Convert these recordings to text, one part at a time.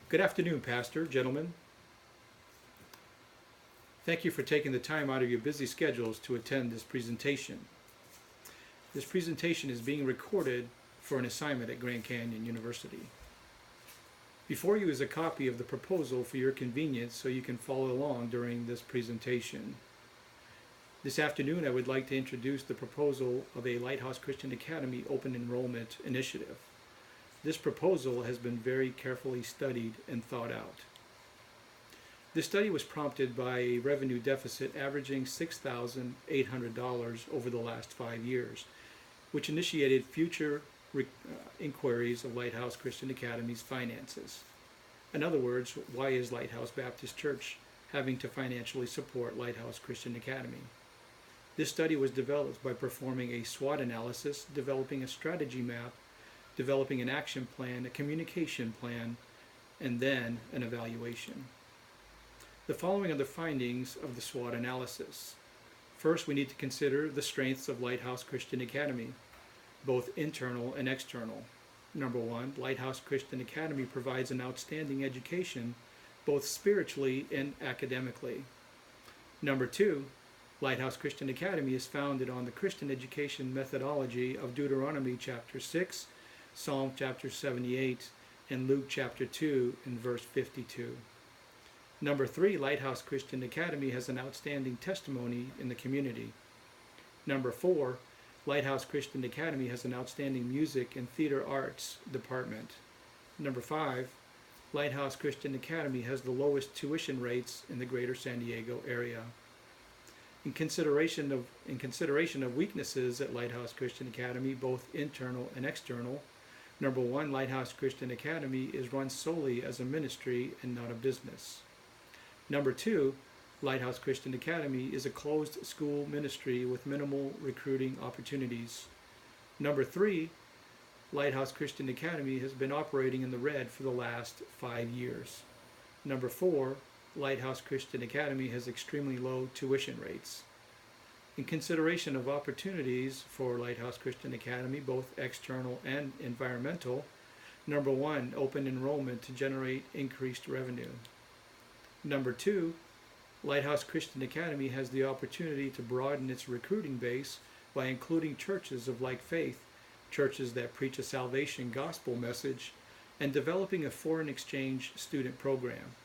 Good afternoon, Pastor, gentlemen. Thank you for taking the time out of your busy schedules to attend this presentation. This presentation is being recorded for an assignment at Grand Canyon University. Before you is a copy of the proposal for your convenience so you can follow along during this presentation. This afternoon I would like to introduce the proposal of a Lighthouse Christian Academy Open Enrollment Initiative. This proposal has been very carefully studied and thought out. This study was prompted by a revenue deficit averaging $6,800 over the last 5 years, which initiated future inquiries of Lighthouse Christian Academy's finances. In other words, why is Lighthouse Baptist Church having to financially support Lighthouse Christian Academy? This study was developed by performing a SWOT analysis, developing a strategy map, developing an action plan, a communication plan, and then an evaluation. The following are the findings of the SWOT analysis. First, we need to consider the strengths of Lighthouse Christian Academy, both internal and external. Number one, Lighthouse Christian Academy provides an outstanding education, both spiritually and academically. Number two, Lighthouse Christian Academy is founded on the Christian education methodology of Deuteronomy chapter 6, Psalm chapter 78, and Luke chapter 2 and verse 52. Number three, Lighthouse Christian Academy has an outstanding testimony in the community. Number four, Lighthouse Christian Academy has an outstanding music and theater arts department. Number five, Lighthouse Christian Academy has the lowest tuition rates in the greater San Diego area. In consideration of weaknesses at Lighthouse Christian Academy, both internal and external, number one, Lighthouse Christian Academy is run solely as a ministry and not a business. Number two, Lighthouse Christian Academy is a closed school ministry with minimal recruiting opportunities. Number three, Lighthouse Christian Academy has been operating in the red for the last 5 years. Number four, Lighthouse Christian Academy has extremely low tuition rates. In consideration of opportunities for Lighthouse Christian Academy, both external and environmental, number one, open enrollment to generate increased revenue. Number two, Lighthouse Christian Academy has the opportunity to broaden its recruiting base by including churches of like faith, churches that preach a salvation gospel message, and developing a foreign exchange student program.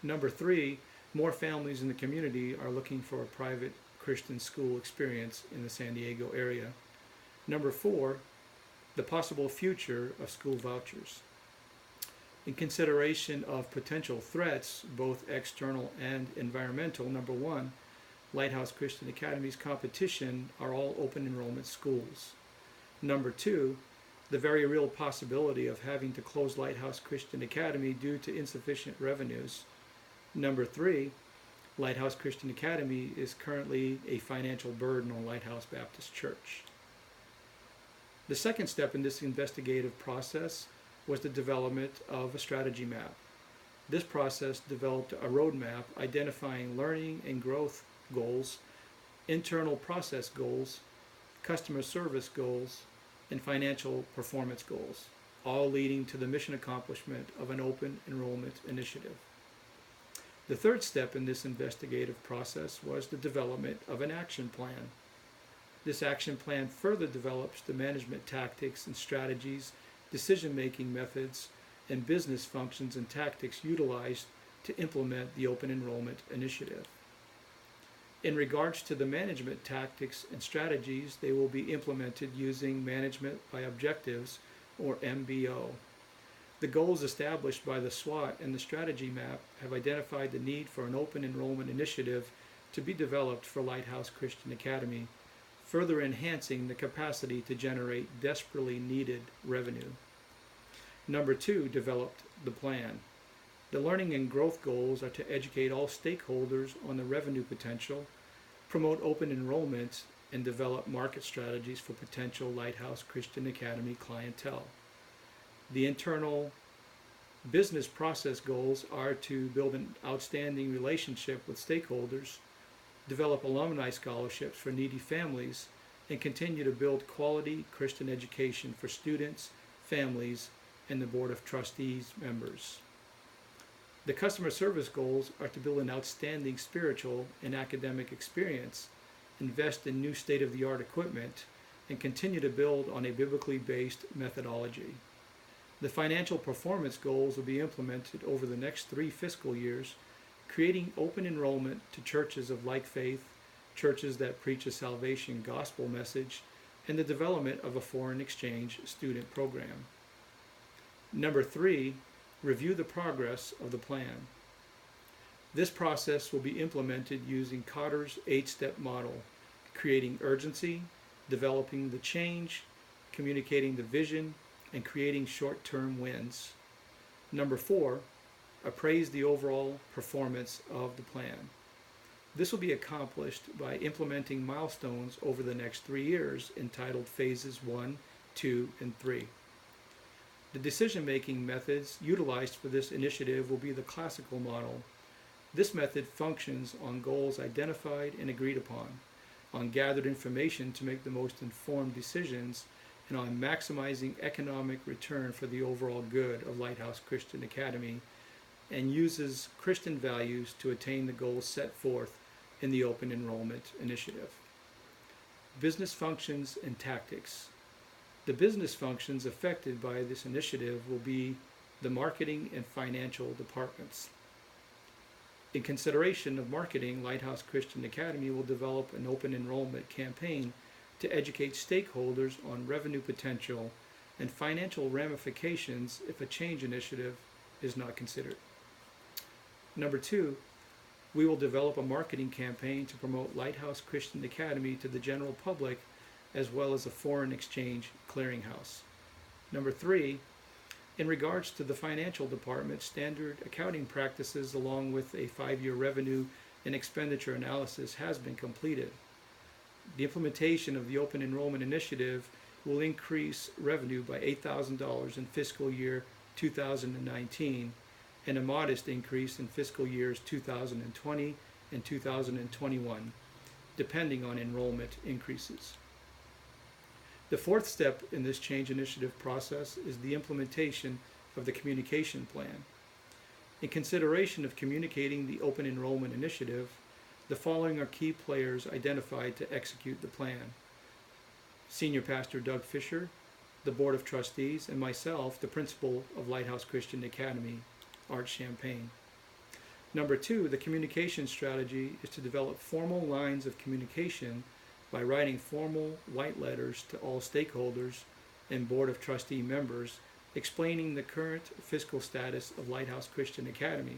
Number three, more families in the community are looking for a private Christian school experience in the San Diego area. Number four, the possible future of school vouchers. In consideration of potential threats, both external and environmental, number one, Lighthouse Christian Academy's competition are all open enrollment schools. Number two, the very real possibility of having to close Lighthouse Christian Academy due to insufficient revenues. Number three, Lighthouse Christian Academy is currently a financial burden on Lighthouse Baptist Church. The second step in this investigative process was the development of a strategy map. This process developed a roadmap identifying learning and growth goals, internal process goals, customer service goals, and financial performance goals, all leading to the mission accomplishment of an open enrollment initiative. The third step in this investigative process was the development of an action plan. This action plan further develops the management tactics and strategies, decision-making methods, and business functions and tactics utilized to implement the Open Enrollment Initiative. In regards to the management tactics and strategies, they will be implemented using Management by Objectives, or MBO. The goals established by the SWOT and the strategy map have identified the need for an open enrollment initiative to be developed for Lighthouse Christian Academy, further enhancing the capacity to generate desperately needed revenue. Number two, developed the plan. The learning and growth goals are to educate all stakeholders on the revenue potential, promote open enrollment, and develop market strategies for potential Lighthouse Christian Academy clientele. The internal business process goals are to build an outstanding relationship with stakeholders, develop alumni scholarships for needy families, and continue to build quality Christian education for students, families, and the Board of Trustees members. The customer service goals are to build an outstanding spiritual and academic experience, invest in new state-of-the-art equipment, and continue to build on a biblically based methodology. The financial performance goals will be implemented over the next 3 fiscal years, creating open enrollment to churches of like faith, churches that preach a salvation gospel message, and the development of a foreign exchange student program. Number 3, review the progress of the plan. This process will be implemented using Cotter's 8-step model, creating urgency, developing the change, communicating the vision, and creating short-term wins. Number 4, appraise the overall performance of the plan. This will be accomplished by implementing milestones over the next 3 years entitled Phases 1, 2, and 3. The decision-making methods utilized for this initiative will be the classical model. This method functions on goals identified and agreed upon, on gathered information to make the most informed decisions, and on maximizing economic return for the overall good of Lighthouse Christian Academy, and uses Christian values to attain the goals set forth in the Open Enrollment Initiative. Business functions and tactics. The business functions affected by this initiative will be the marketing and financial departments. In consideration of marketing, Lighthouse Christian Academy will develop an open enrollment campaign to educate stakeholders on revenue potential and financial ramifications if a change initiative is not considered. Number 2, we will develop a marketing campaign to promote Lighthouse Christian Academy to the general public, as well as a foreign exchange clearinghouse. Number 3, in regards to the financial department, standard accounting practices along with a 5-year revenue and expenditure analysis has been completed. The implementation of the Open Enrollment Initiative will increase revenue by $8,000 in fiscal year 2019 and a modest increase in fiscal years 2020 and 2021, depending on enrollment increases. The 4th step in this change initiative process is the implementation of the communication plan. In consideration of communicating the Open Enrollment Initiative, the following are key players identified to execute the plan: Senior Pastor Doug Fisher, the Board of Trustees, and myself, the Principal of Lighthouse Christian Academy, Art Champagne. Number 2, the communication strategy is to develop formal lines of communication by writing formal white letters to all stakeholders and Board of Trustee members explaining the current fiscal status of Lighthouse Christian Academy.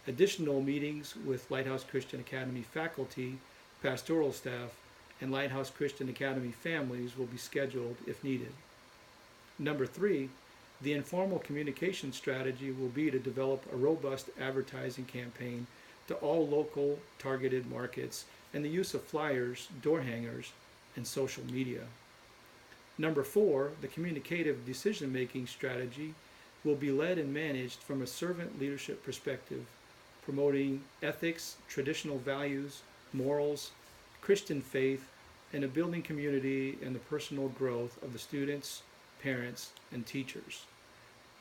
Additional meetings with Lighthouse Christian Academy faculty, pastoral staff, and Lighthouse Christian Academy families will be scheduled if needed. Number 3, the informal communication strategy will be to develop a robust advertising campaign to all local targeted markets and the use of flyers, door hangers, and social media. Number 4, the communicative decision-making strategy will be led and managed from a servant leadership perspective, promoting ethics, traditional values, morals, Christian faith, and a building community and the personal growth of the students, parents, and teachers.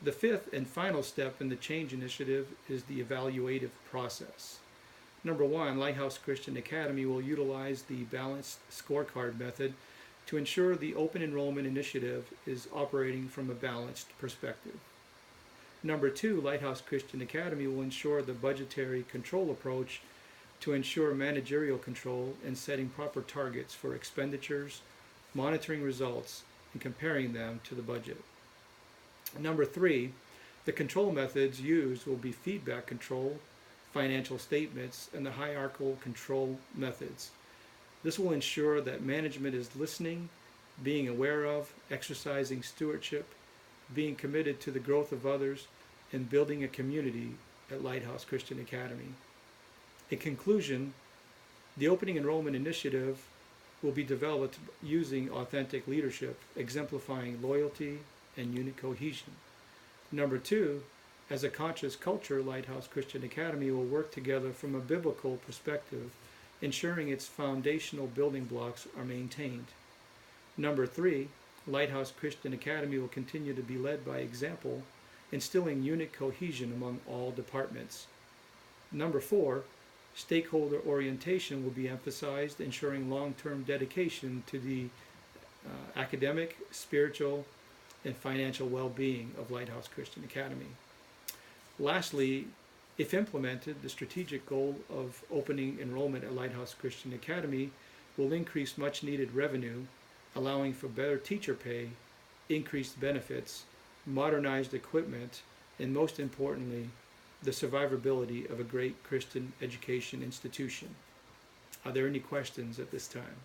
The 5th and final step in the change initiative is the evaluative process. Number 1, Lighthouse Christian Academy will utilize the balanced scorecard method to ensure the Open Enrollment Initiative is operating from a balanced perspective. Number 2, Lighthouse Christian Academy will ensure the budgetary control approach to ensure managerial control and setting proper targets for expenditures, monitoring results, and comparing them to the budget. Number 3, the control methods used will be feedback control, financial statements, and the hierarchical control methods. This will ensure that management is listening, being aware of, exercising stewardship, being committed to the growth of others, and building a community at Lighthouse Christian Academy. In conclusion, the Opening Enrollment Initiative will be developed using authentic leadership, exemplifying loyalty and unit cohesion. Number 2, as a conscious culture, Lighthouse Christian Academy will work together from a biblical perspective, ensuring its foundational building blocks are maintained. Number 3, Lighthouse Christian Academy will continue to be led by example, instilling unit cohesion among all departments. Number 4, stakeholder orientation will be emphasized, ensuring long-term dedication to the academic, spiritual, and financial well-being of Lighthouse Christian Academy. Lastly, if implemented, the strategic goal of opening enrollment at Lighthouse Christian Academy will increase much-needed revenue, allowing for better teacher pay, increased benefits, modernized equipment, and most importantly, the survivability of a great Christian education institution. Are there any questions at this time?